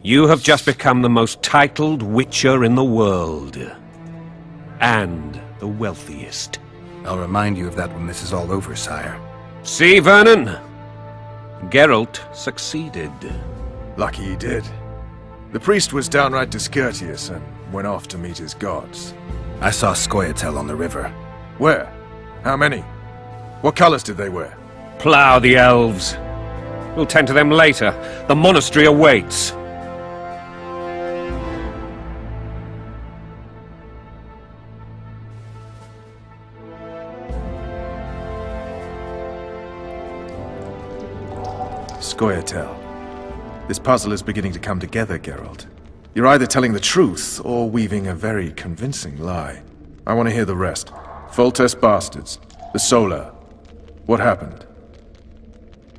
You have just become the most titled witcher in the world. And the wealthiest. I'll remind you of that when this is all over, sire. See, Vernon? Geralt succeeded. Lucky he did. The priest was downright discourteous and went off to meet his gods. I saw Scoia'tael on the river. Where? How many? What colors did they wear? Plough the elves. We'll tend to them later. The monastery awaits. Scoia'tael. This puzzle is beginning to come together, Geralt. You're either telling the truth, or weaving a very convincing lie. I want to hear the rest. Foltest bastards. The Solar. What happened?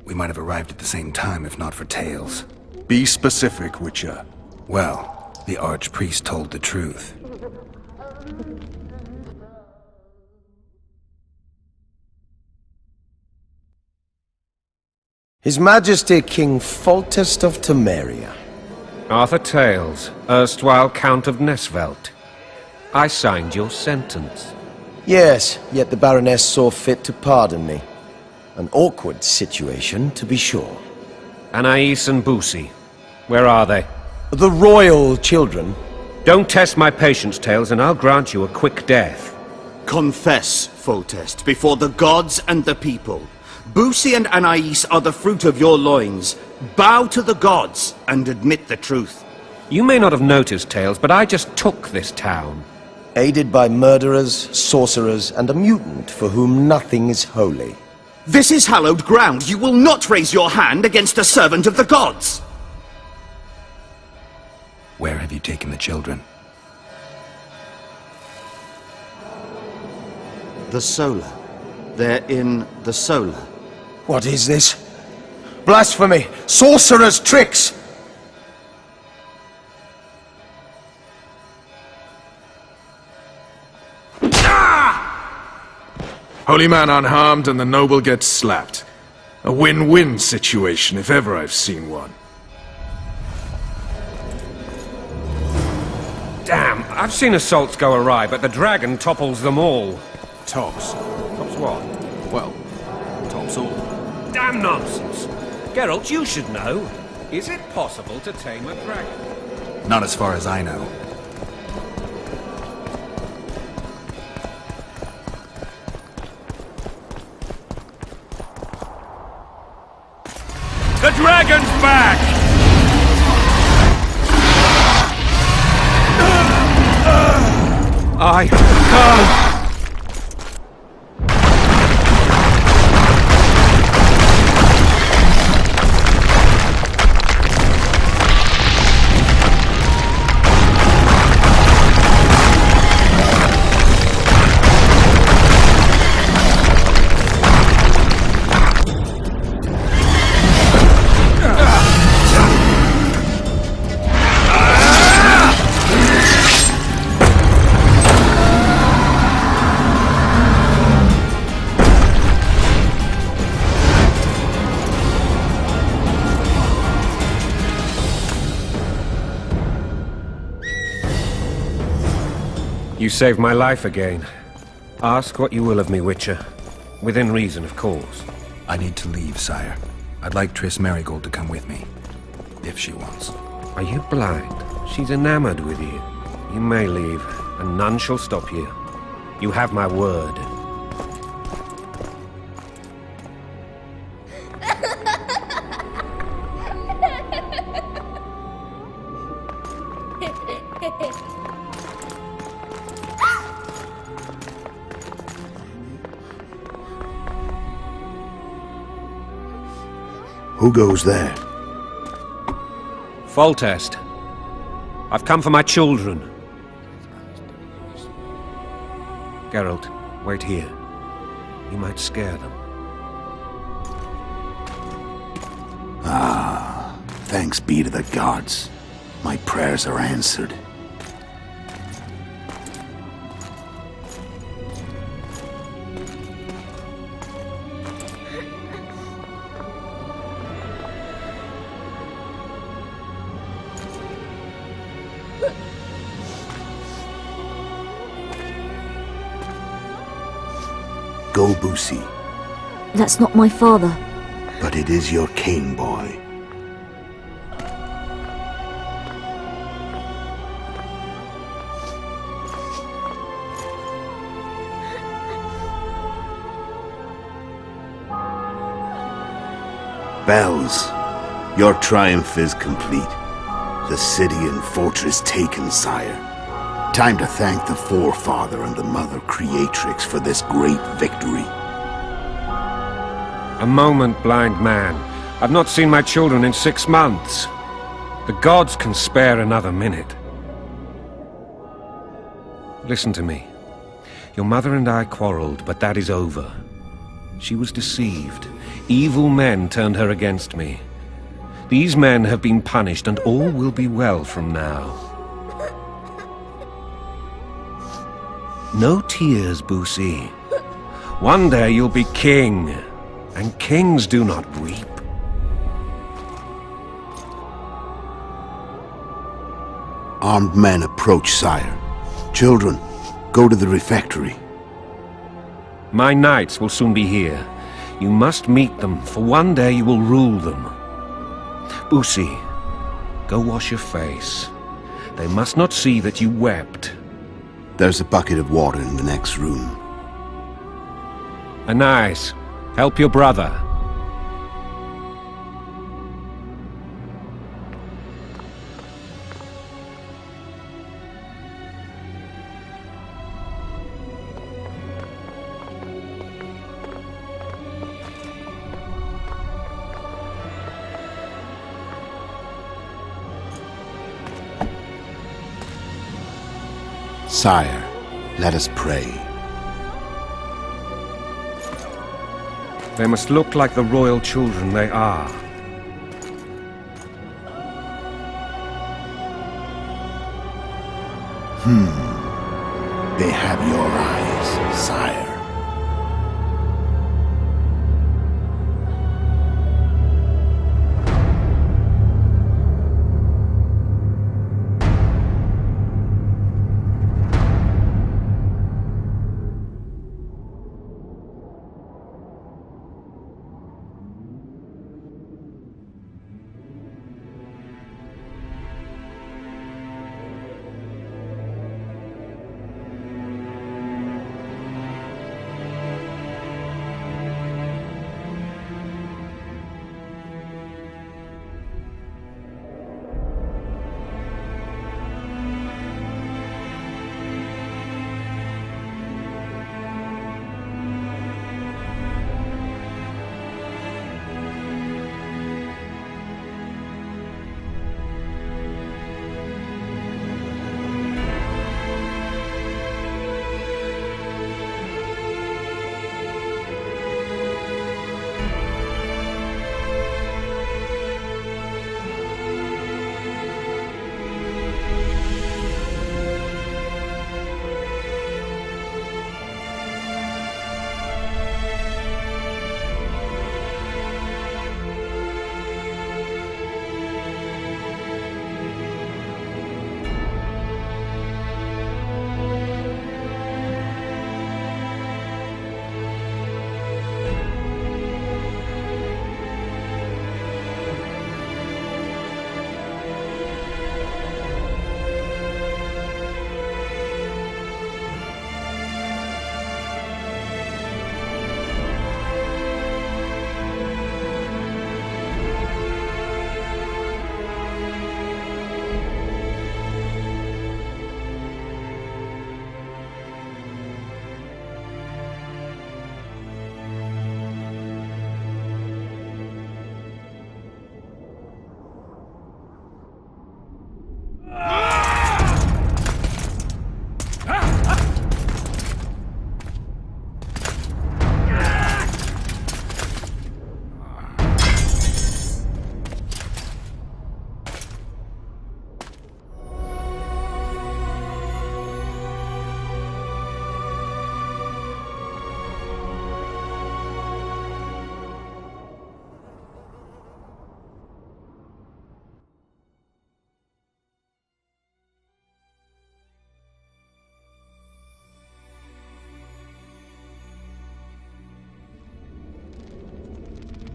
We might have arrived at the same time, if not for tales. Be specific, Witcher. Well, the Archpriest told the truth. His Majesty King Foltest of Temeria. Arthur Tales, erstwhile Count of Nesvelt. I signed your sentence. Yes, yet the Baroness saw fit to pardon me. An awkward situation, to be sure. Anais and Boussy, where are they? The royal children. Don't test my patience, Tales, and I'll grant you a quick death. Confess, Foltest, before the gods and the people. Boussy and Anais are the fruit of your loins. Bow to the gods and admit the truth. You may not have noticed, Tales, but I just took this town. Aided by murderers, sorcerers, and a mutant for whom nothing is holy. This is hallowed ground. You will not raise your hand against a servant of the gods. Where have you taken the children? The Solar. They're in the Solar. What is this? Blasphemy! Sorcerer's tricks! Holy man unharmed and the noble gets slapped. A win-win situation, if ever I've seen one. Damn, I've seen assaults go awry, but the dragon topples them all. Tops. Tops what? Well, tops all. Damn nonsense! Geralt, you should know. Is it possible to tame a dragon? Not as far as I know. The dragon's back! I can't! You saved my life again. Ask what you will of me, Witcher. Within reason, of course. I need to leave, sire. I'd like Triss Merigold to come with me. If she wants. Are you blind? She's enamored with you. You may leave, and none shall stop you. You have my word. Who goes there? Foltest. I've come for my children. Geralt, wait here. You might scare them. Thanks be to the gods. My prayers are answered. Go, Boosie. That's not my father. But it is your king, boy. Bells, your triumph is complete. The city and fortress taken, sire. Time to thank the Forefather and the Mother Creatrix for this great victory. A moment, blind man. I've not seen my children in 6 months. The gods can spare another minute. Listen to me. Your mother and I quarreled, but that is over. She was deceived. Evil men turned her against me. These men have been punished, and all will be well from now. No tears, Boosie. One day you'll be king, and kings do not weep. Armed men approach, sire. Children, go to the refectory. My knights will soon be here. You must meet them, for one day you will rule them. Boosie, go wash your face. They must not see that you wept. There's a bucket of water in the next room. Anais, help your brother. Sire, let us pray. They must look like the royal children they are. They have your eyes, sire.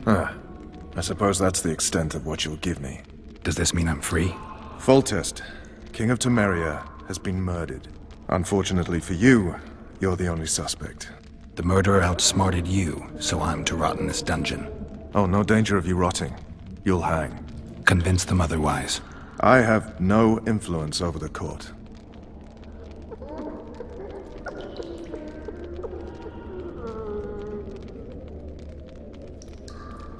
I suppose that's the extent of what you'll give me. Does this mean I'm free? Foltest, King of Temeria, has been murdered. Unfortunately for you, you're the only suspect. The murderer outsmarted you, so I'm to rot in this dungeon. Oh, no danger of you rotting. You'll hang. Convince them otherwise. I have no influence over the court.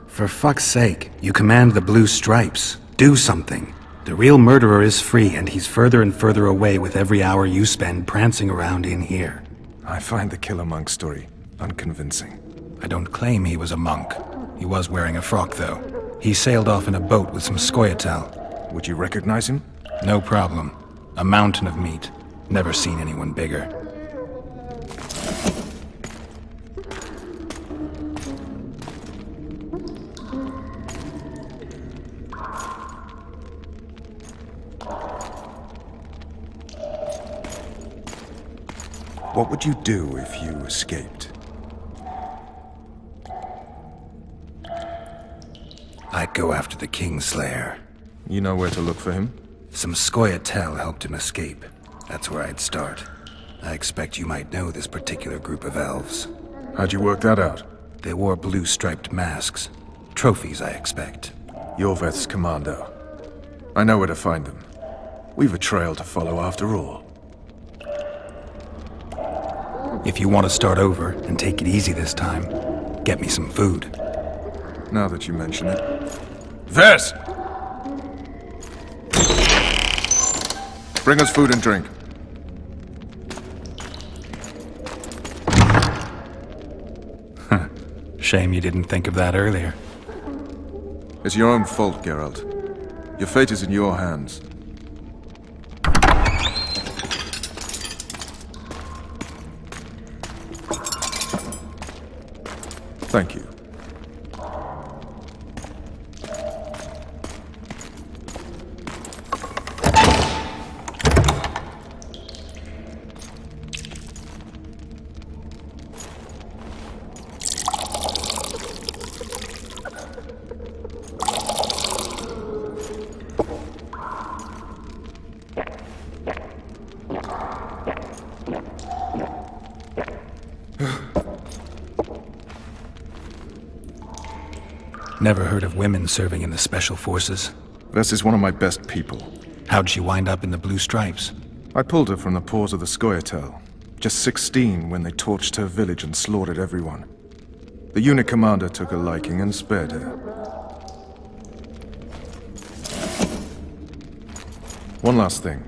For fuck's sake, you command the blue stripes. Do something. The real murderer is free, and he's further and further away with every hour you spend prancing around in here. I find the Killer Monk story unconvincing. I don't claim he was a monk. He was wearing a frock, though. He sailed off in a boat with some Scoia'tael. Would you recognize him? No problem. A mountain of meat. Never seen anyone bigger. What would you do if you escaped? I'd go after the Kingslayer. You know where to look for him? Some Scoia'tael helped him escape. That's where I'd start. I expect you might know this particular group of elves. How'd you work that out? They wore blue-striped masks. Trophies, I expect. Yorveth's commando. I know where to find them. We've a trail to follow after all. If you want to start over and take it easy this time, get me some food. Now that you mention it. Ves! Bring us food and drink. Shame you didn't think of that earlier. It's your own fault, Geralt. Your fate is in your hands. Thank you. Never heard of women serving in the Special Forces. Ves is one of my best people. How'd she wind up in the Blue Stripes? I pulled her from the paws of the Scoia'tael. Just 16 when they torched her village and slaughtered everyone. The unit commander took a liking and spared her. One last thing.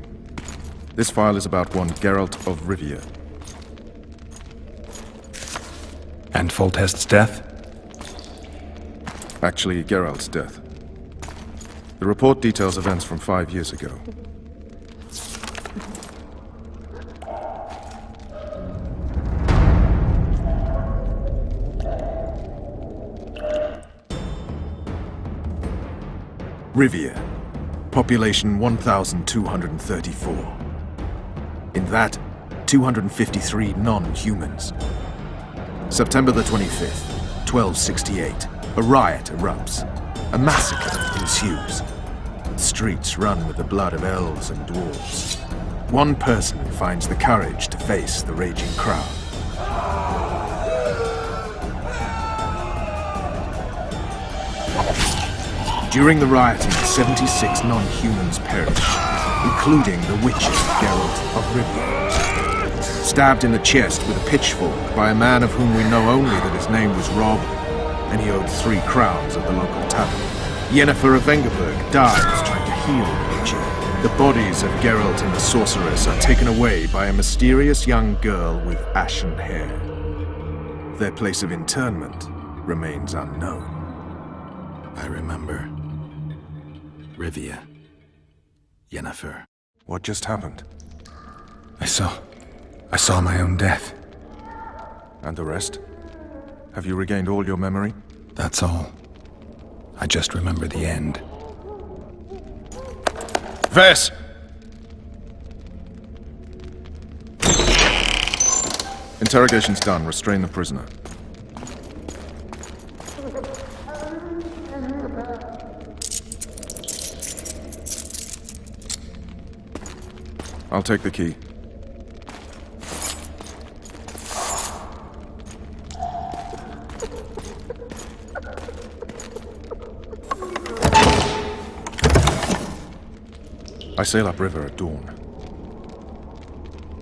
This file is about one Geralt of Rivia. And Foltest's death? Actually, Geralt's death. The report details events from 5 years ago. Rivia. Population 1,234. In that, 253 non-humans. September the 25th, 1268. A riot erupts. A massacre ensues. Streets run with the blood of elves and dwarves. One person finds the courage to face the raging crowd. During the rioting, 76 non-humans perish, including the witcher Geralt of Rivia. Stabbed in the chest with a pitchfork by a man of whom we know only that his name was Rob, and he owed 3 crowns at the local tavern. Yennefer of Vengerberg dies trying to heal the witcher. The bodies of Geralt and the sorceress are taken away by a mysterious young girl with ashen hair. Their place of interment remains unknown. I remember. Rivia. Yennefer. What just happened? I saw my own death. And the rest? Have you regained all your memory? That's all. I just remember the end. Ves! Interrogation's done. Restrain the prisoner. I'll take the key. I sail upriver at dawn.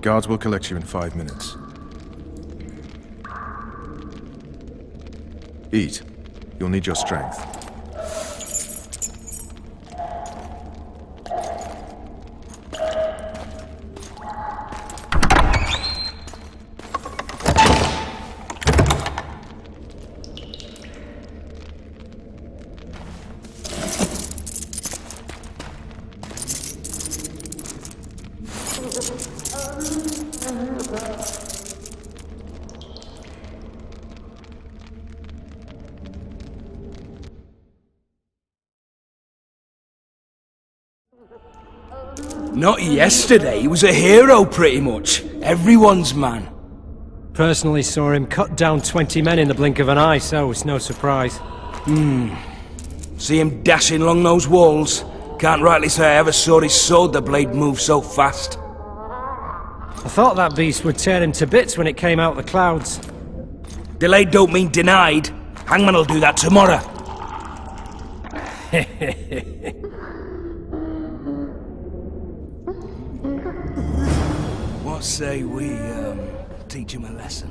Guards will collect you in 5 minutes. Eat. You'll need your strength. Not yesterday, he was a hero pretty much. Everyone's man. Personally saw him cut down 20 men in the blink of an eye, so it's no surprise. See him dashing along those walls? Can't rightly say I ever saw his sword the blade move so fast. I thought that beast would tear him to bits when it came out the clouds. Delayed don't mean denied. Hangman'll do that tomorrow. What say we, teach him a lesson?